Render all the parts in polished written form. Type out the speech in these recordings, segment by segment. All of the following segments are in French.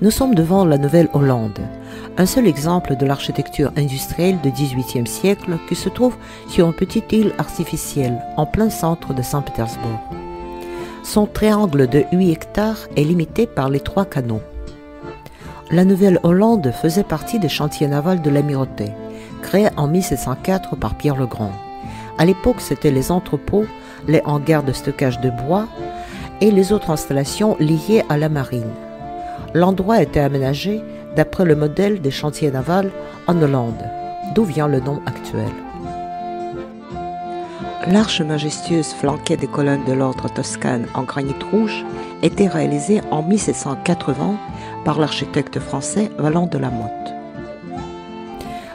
Nous sommes devant la Nouvelle-Hollande, un seul exemple de l'architecture industrielle du XVIIIe siècle qui se trouve sur une petite île artificielle en plein centre de Saint-Pétersbourg. Son triangle de 8 hectares est limité par les 3 canaux. La Nouvelle-Hollande faisait partie des chantiers navals de l'Amirauté, créés en 1704 par Pierre le Grand. À l'époque, c'étaient les entrepôts, les hangars de stockage de bois et les autres installations liées à la marine. L'endroit était aménagé d'après le modèle des chantiers navals en Hollande, d'où vient le nom actuel. L'arche majestueuse flanquée des colonnes de l'ordre Toscane en granit rouge était réalisée en 1780 par l'architecte français Valent de la Motte.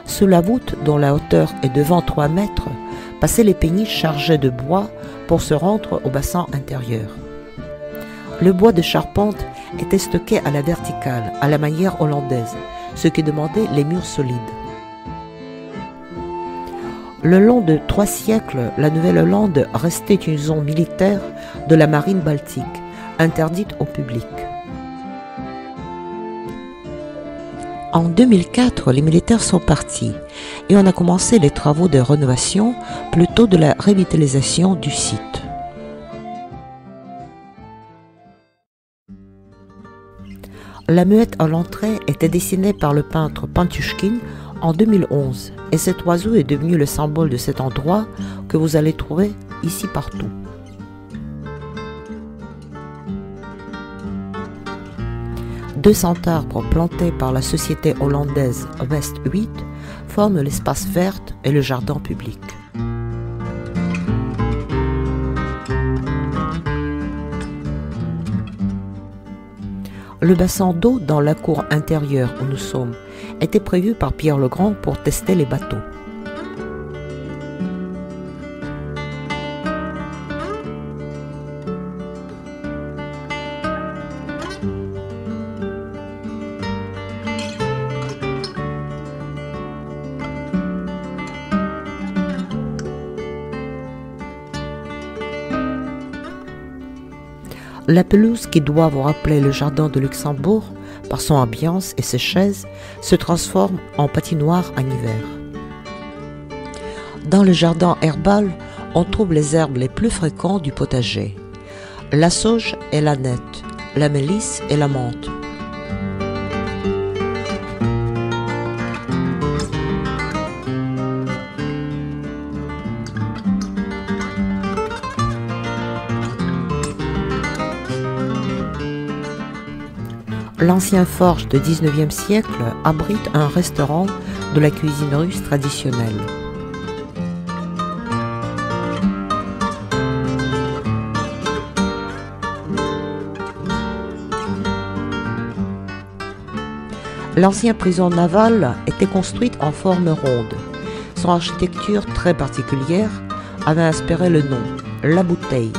Sous la voûte, dont la hauteur est de 23 mètres, passaient les péniches chargées de bois pour se rendre au bassin intérieur. Le bois de charpente était stocké à la verticale, à la manière hollandaise, ce qui demandait les murs solides. Le long de 3 siècles, la Nouvelle-Hollande restait une zone militaire de la marine baltique, interdite au public. En 2004, les militaires sont partis et on a commencé les travaux de rénovation, plutôt de la revitalisation du site. La muette à l'entrée était dessinée par le peintre Pantuchkin en 2011 et cet oiseau est devenu le symbole de cet endroit que vous allez trouver ici partout. Deux arbres plantés par la société hollandaise West 8 forment l'espace vert et le jardin public. Le bassin d'eau dans la cour intérieure où nous sommes était prévu par Pierre le Grand pour tester les bateaux. La pelouse qui doit vous rappeler le jardin de Luxembourg, par son ambiance et ses chaises, se transforme en patinoire en hiver. Dans le jardin herbal, on trouve les herbes les plus fréquentes du potager. La sauge et la nette, la mélisse et la menthe. L'ancien forge du XIXe siècle abrite un restaurant de la cuisine russe traditionnelle. L'ancienne prison navale était construite en forme ronde. Son architecture très particulière avait inspiré le nom, la bouteille,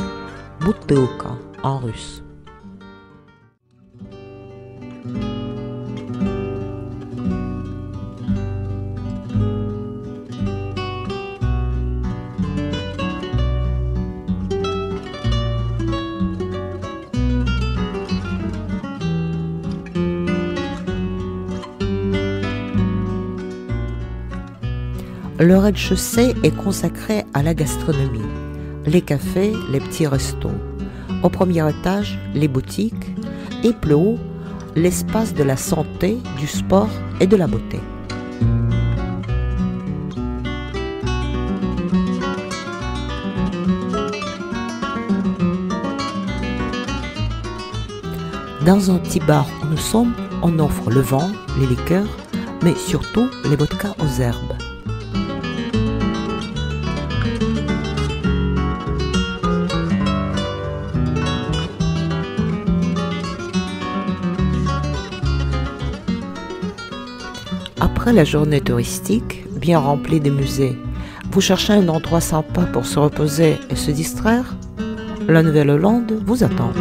butylka en russe. Le rez-de-chaussée est consacré à la gastronomie, les cafés, les petits restos. Au premier étage, les boutiques et plus haut, l'espace de la santé, du sport et de la beauté. Dans un petit bar où nous sommes, on offre le vin, les liqueurs, mais surtout les vodkas aux herbes. Après la journée touristique, bien remplie de musées, vous cherchez un endroit sympa pour se reposer et se distraire? La Nouvelle-Hollande vous attend.